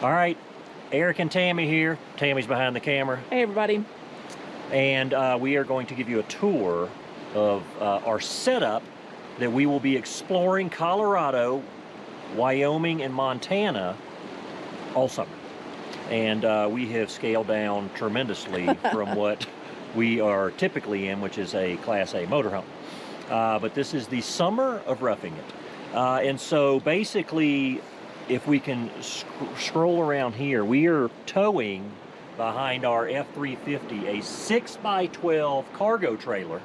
All right, Eric and Tami here. Tami's behind the camera. Hey, everybody. And we are going to give you a tour of our setup that we will be exploring Colorado, Wyoming, and Montana all summer. And we have scaled down tremendously from what we are typically in, which is a Class A motorhome. But this is the summer of roughing it. And so basically, if we can scroll around here, we are towing behind our F-350 a 6x12 cargo trailer.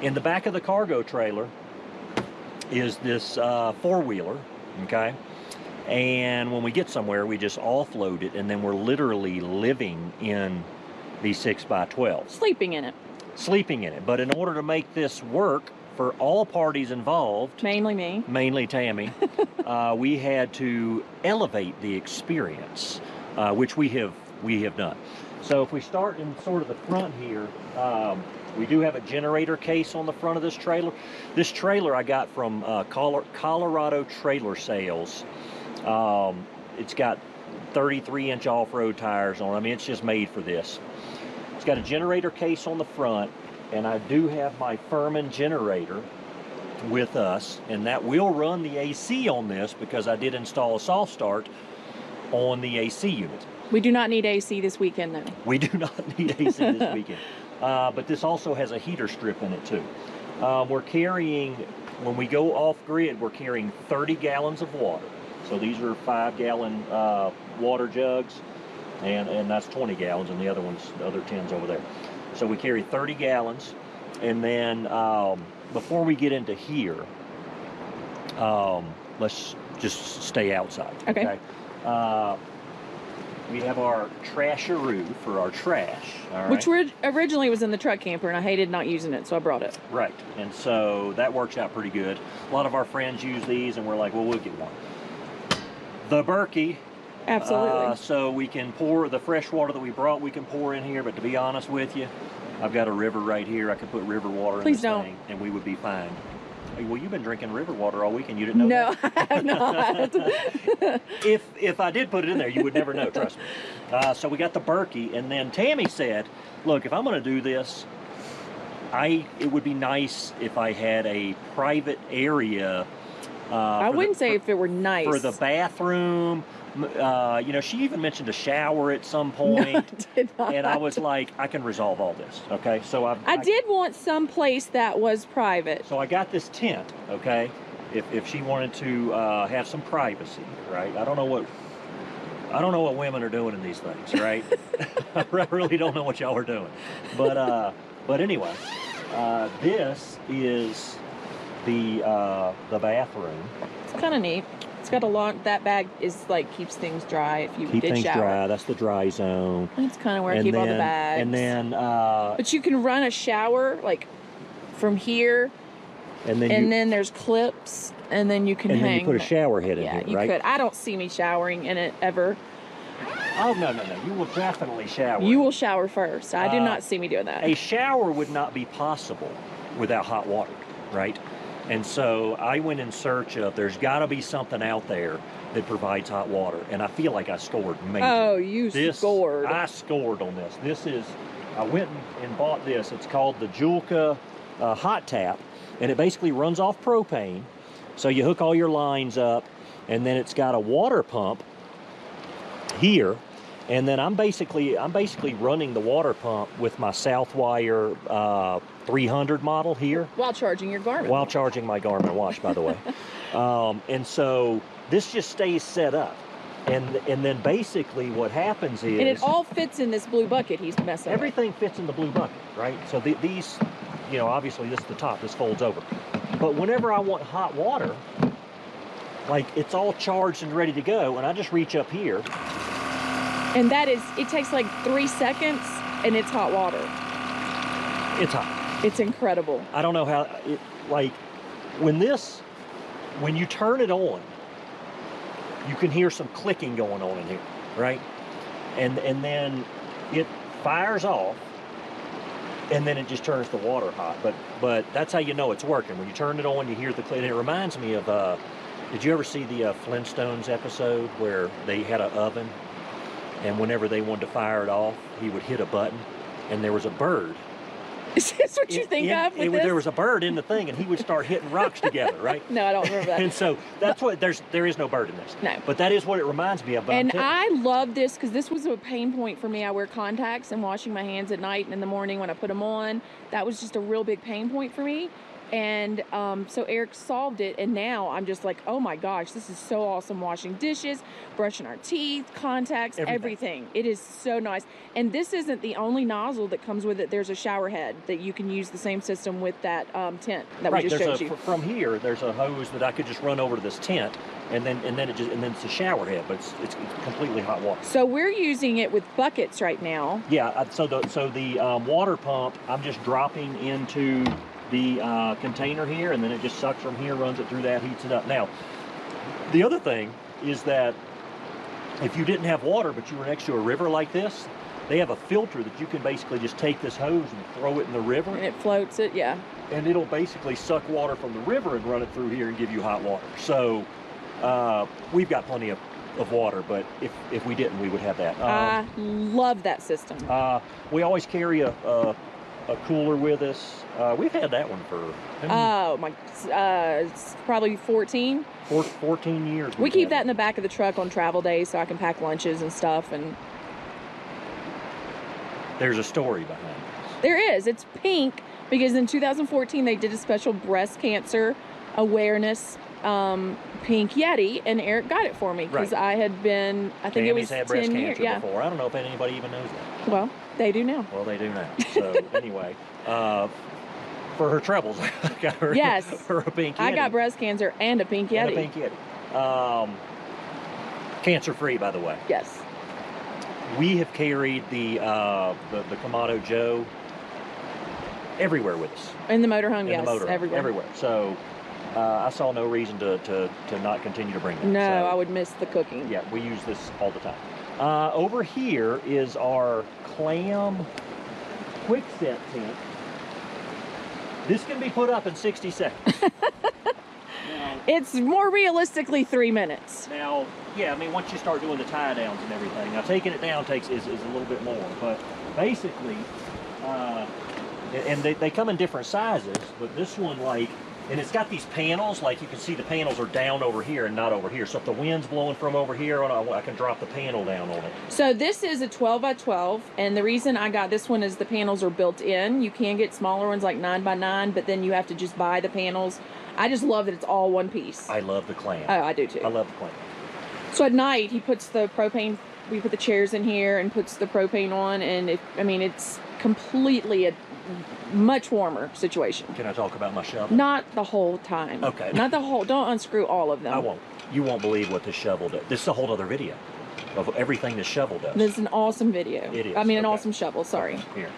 In the back of the cargo trailer is this four-wheeler, okay? And when we get somewhere, we just offload it, and then we're literally living in the 6x12. Sleeping in it. Sleeping in it. But in order to make this work for all parties involved, mainly me, mainly Tami, we had to elevate the experience, which we have done. So if we start in sort of the front here, we do have a generator case on the front of this trailer. This trailer I got from Colorado Trailer Sales. It's got 33-inch off-road tires on it. I mean, it's just made for this. It's got a generator case on the front, and I do have my Furman generator with us, and that will run the AC on this because I did install a soft start on the AC unit. We do not need AC this weekend, though. We do not need AC this weekend. But this also has a heater strip in it, too. We're carrying, when we go off-grid, we're carrying 30 gallons of water. So these are 5-gallon water jugs, and that's 20 gallons, and the other 10's over there. So we carry 30 gallons, and then before we get into here, let's just stay outside. Okay. We have our trasheroo for our trash. All right? Which originally was in the truck camper, and I hated not using it, so I brought it. Right, and so that works out pretty good. A lot of our friends use these, and we're like, well, we'll get one. The Berkey. Absolutely. So we can pour the fresh water that we brought, we can pour in here, but to be honest with you, I've got a river right here. I could put river water in this thing, and we would be fine. Hey, well, you've been drinking river water all weekend. You didn't know that? No, I have not. If I did put it in there, you would never know, trust me. So we got the Berkey, and then Tami said, look, if I'm going to do this, it would be nice if I had a private area. I wouldn't say if it were nice. For the bathroom. You know, she even mentioned a shower at some point. No, I did not. And I was like, I can resolve all this, okay? So I did want some place that was private. So I got this tent, okay? If she wanted to have some privacy, right? I don't know what women are doing in these things, right? I really don't know what y'all are doing. But anyway, this is the bathroom. It's kind of neat. It's got a lot. That bag is like keeps things dry if you keep did things shower. Dry. That's the dry zone. That's kind of where I keep all the bags. And then, but you can run a shower like from here, and then there's clips, and then you can hang. And then you put a shower head in here, you right? could. I don't see me showering in it ever. Oh no! You will definitely shower. You will shower first. I do not see me doing that. A shower would not be possible without hot water, right? And so I went in search of, there's got to be something out there that provides hot water. And I feel like I scored major. Oh, you scored. I scored on this. I went and bought this. It's called the Julka Hot Tap. And it basically runs off propane. So you hook all your lines up. And then it's got a water pump here. And then I'm basically running the water pump with my Southwire 300 model here. While charging your Garmin. While charging my Garmin watch, by the way. And so this just stays set up. And then basically what happens is... And it all fits in this blue bucket he's messing with. Everything fits in the blue bucket, right? So these, you know, obviously this is the top. This folds over. But whenever I want hot water, like it's all charged and ready to go. And I just reach up here. And it takes like 3 seconds, and it's hot water. It's hot. It's incredible. I don't know how, when you turn it on, you can hear some clicking going on in here, right? And then it fires off, and then it just turns the water hot. But that's how you know it's working. When you turn it on, you hear the click. And it reminds me of Did you ever see the Flintstones episode where they had an oven, and whenever they wanted to fire it off, he would hit a button, and there was a bird. Is this what you think of with this? There was a bird in the thing, and he would start hitting rocks together, right? No, I don't remember that. And so that's what there is no bird in this. No. But that is what it reminds me of. But and I love this because this was a pain point for me. I wear contacts and washing my hands at night and in the morning when I put them on. That was just a real big pain point for me. And so Eric solved it, and now I'm just like, oh my gosh, this is so awesome. Washing dishes, brushing our teeth, contacts, everything. It is so nice. And this isn't the only nozzle that comes with it. There's a shower head that you can use the same system with that tent that we just showed you. From here, there's a hose that I could just run over to this tent, and then it's a shower head, but it's completely hot water. So we're using it with buckets right now. Yeah. So the water pump, I'm just dropping into the container here, and then it just sucks from here, runs it through that, heats it up. Now, the other thing is that if you didn't have water, but you were next to a river like this, they have a filter that you can basically just take this hose and throw it in the river. And it floats it, yeah. And it'll basically suck water from the river and run it through here and give you hot water. So we've got plenty of water, but if we didn't, we would have that. I love that system. We always carry a cooler with us. We've had that one for it's probably 14 years. We keep that in the back of the truck on travel days so I can pack lunches and stuff. And there's a story behind this. There is. It's pink because in 2014 they did a special breast cancer awareness pink Yeti, and Eric got it for me because I had been, I think Tami's it was had breast 10 cancer years. before. I don't know if anybody even knows that. Well, they do now. Well, they do now. So anyway, for her troubles, I got her, her a pink Yeti. I got breast cancer and a pink Yeti. And a pink Yeti. Cancer-free, by the way. Yes. We have carried the Kamado Joe everywhere with us. In the motorhome, yes, everywhere. Everywhere. So I saw no reason to not continue to bring that. No, so, I would miss the cooking. Yeah, we use this all the time. Over here is our clam quick set tent. This can be put up in 60 seconds. Now, it's more realistically 3 minutes. Now, yeah, I mean, once you start doing the tie downs and everything, now taking it down is a little bit more, but basically, and they come in different sizes, but this one, like, and it's got these panels, like you can see the panels are down over here and not over here. So if the wind's blowing from over here, I can drop the panel down on it. So this is a 12 by 12, and the reason I got this one is the panels are built in. You can get smaller ones like 9 by 9, but then you have to just buy the panels. I just love that it's all one piece. I love the clam. Oh, I do too. I love the clam. So at night, he puts the propane, we put the chairs in here and puts the propane on, and it's completely a much warmer situation. Can I talk about my shovel? Not the whole time. Okay. Not the whole, don't unscrew all of them. I won't. You won't believe what this shovel does. This is a whole other video of everything this shovel does. This is an awesome video. It is. I mean, an awesome shovel, sorry. Here.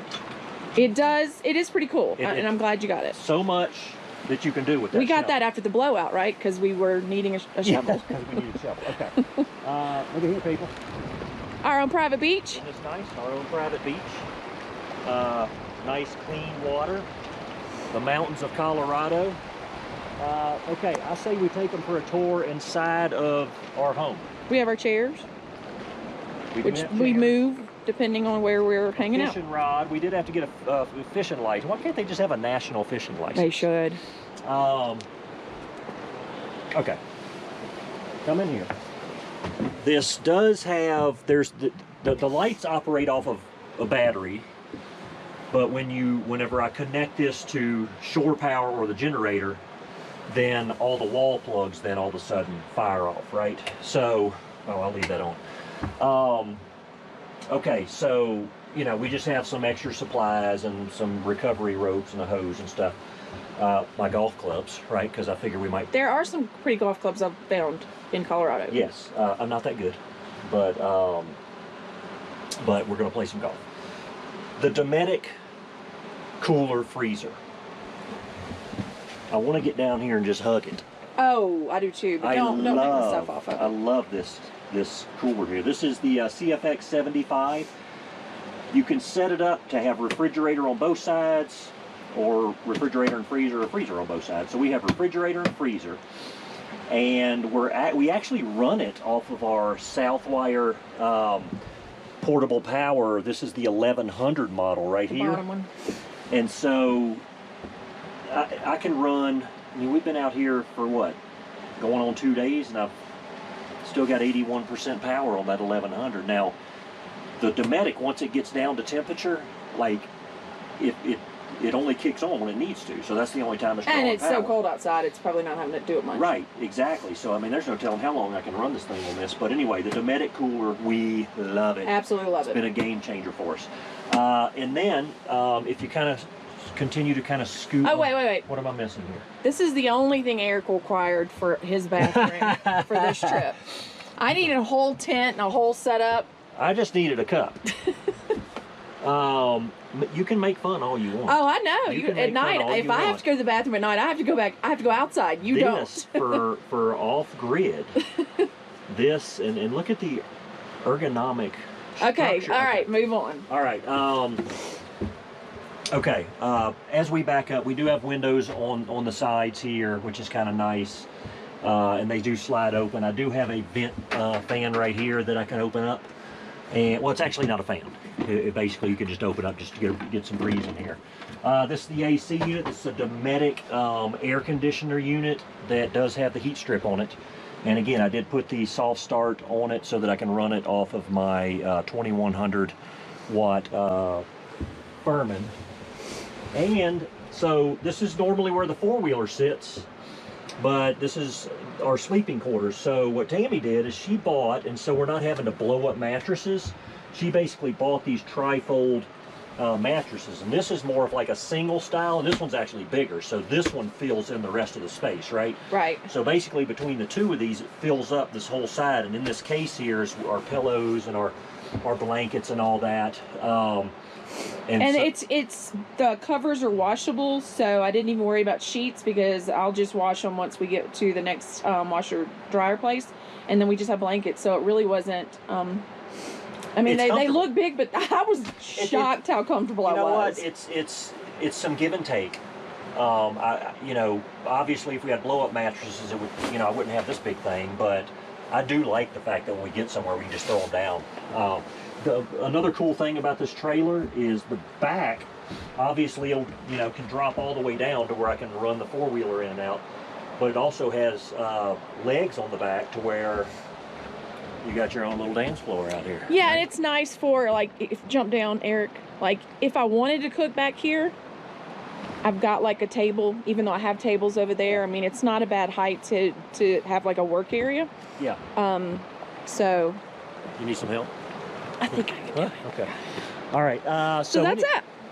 It is pretty cool, and I'm glad you got it. So much that you can do with that. We got that after the blowout, right? Because we were needing a shovel. Yeah, because we needed a shovel. Okay. Look at here, people. Our own private beach. Isn't this nice? Our own private beach. Nice clean water. The mountains of Colorado. Okay, I say we take them for a tour inside of our home. We have our chairs, which we move depending on where we're hanging out. Fishing rod. We did have to get a fishing license. Why can't they just have a national fishing license? They should. Okay. Come in here. This does have, there's the lights operate off of a battery, but whenever I connect this to shore power or the generator, then all the wall plugs then all of a sudden fire off, right? So, I'll leave that on. Okay, so, we just have some extra supplies and some recovery ropes and a hose and stuff. My golf clubs, right? Because I figure we might... There are some pretty golf clubs I've found in Colorado. Yes, I'm not that good, but we're going to play some golf. The Dometic cooler freezer. I want to get down here and just hug it. Oh, I do too, but don't take the stuff off of it. I love this cooler here. This is the CFX 75. You can set it up to have refrigerator on both sides, or refrigerator and freezer, or freezer on both sides. So we have refrigerator and freezer. and we actually run it off of our Southwire portable power. This is the 1100 model right The here. bottom one. And so I can run. I mean, we've been out here for what, going on 2 days, and I've still got 81% power on that 1100. Now, the Dometic, once it gets down to temperature, like it only kicks on when it needs to. So that's the only time it's drawing And it's power. so cold outside, it's probably not having to do it much. Right, exactly. So I mean, there's no telling how long I can run this thing on this. But anyway, the Dometic cooler, we love it. Absolutely love It's been a game changer for us. And then if you kind of continue to kind of scoot. Oh, wait. What am I missing here? This is the only thing Eric required for his bathroom for this trip. I needed a whole tent and a whole setup. I just needed a cup. You can make fun all you want. Oh, I know. You can At make fun night, all if you I have want. to go to the bathroom at night, I have to go back. I have to go outside. You This don't. for off grid. This and look at the ergonomic. Okay. Structure. All right. Move on. All right. Okay. As we back up, we do have windows on the sides here, which is kind of nice, and they do slide open. I do have a vent fan right here that I can open up, and well, it's actually not a fan. Basically, you can just open up just to get some breeze in here. This is the AC unit. This is a Dometic air conditioner unit that does have the heat strip on it. And again, I did put the soft start on it so that I can run it off of my 2100 watt Furman. And so this is normally where the four-wheeler sits, but this is our sleeping quarters. So what Tami did is she bought, and so we're not having to blow up mattresses, she basically bought these tri-fold mattresses, and this is more of like a single style, and this one's actually bigger, so this one fills in the rest of the space, right? Right. So basically between the two of these, it fills up this whole side, and in this case here is our pillows and our blankets and all that. And so, it's the covers are washable, so I didn't even worry about sheets because I'll just wash them once we get to the next washer dryer place, and then we just have blankets. So it really wasn't. I mean, they look big, but I was shocked how comfortable I was. You know what? It's some give and take. You know, obviously, if we had blow-up mattresses, it would, you know, I wouldn't have this big thing. But I do like the fact that when we get somewhere, we can just throw them down. Another cool thing about this trailer is the back. Obviously, it'll, you know, can drop all the way down to where I can run the four-wheeler in and out. But it also has legs on the back to where you got your own little dance floor out here. Yeah, right? and it's nice for, like, if jump down, Eric, like, if I wanted to cook back here, I've got, like, a table, even though I have tables over there. I mean, it's not a bad height to have, like, a work area. Yeah. So. You need some help? I think I can do it. Okay. All right. So that's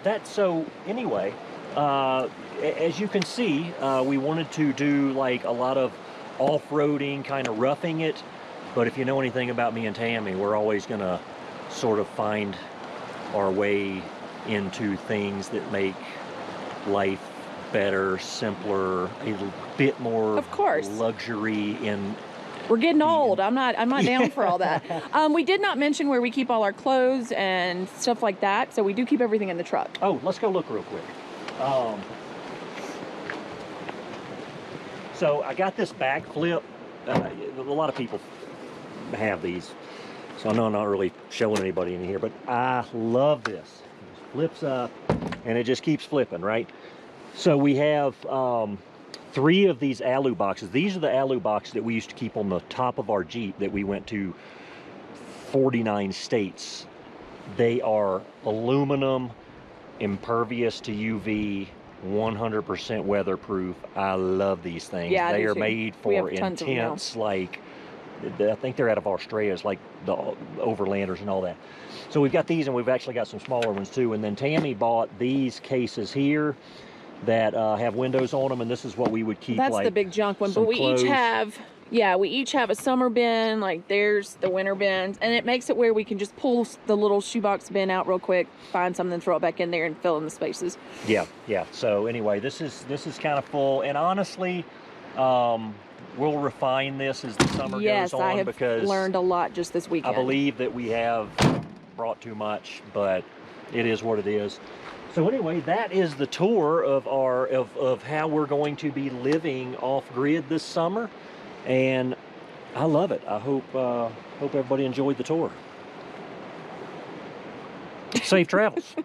it. So anyway, as you can see, we wanted to do, like, a lot of off-roading, kind of roughing it. But if you know anything about me and Tami, we're always going to sort of find our way into things that make life better, simpler, a bit more Of course. luxury in. We're getting old. I'm not down for all that. We did not mention where we keep all our clothes and stuff like that. So we do keep everything in the truck. Oh, let's go look real quick. So I got this back flip. A lot of people have these, so I know I'm not really showing anybody in here, but I love this. It flips up and it just keeps flipping, right? So we have 3 of these alu boxes. These are the alu boxes that we used to keep on the top of our Jeep that we went to 49 states. They are aluminum, impervious to UV, 100% weatherproof. I love these things. Yeah, they I do are too. made We have for tons of them now. intense, like, I think they're out of Australia. It's like the overlanders and all that. So we've got these, and we've actually got some smaller ones too. And then Tami bought these cases here that have windows on them, and this is what we would keep. That's like, the big junk one. some But we clothes. each have, we each have a summer bin. Like there's the winter bins, and it makes it where we can just pull the little shoebox bin out real quick, find something, throw it back in there, and fill in the spaces. Yeah. So anyway, this is kind of full, and honestly, we'll refine this as the summer Yes, goes on, I have because learned a lot just this weekend. I believe that we have brought too much, but it is what it is. So anyway, that is the tour of our of how we're going to be living off grid this summer. And I love it. I hope everybody enjoyed the tour. Safe travels.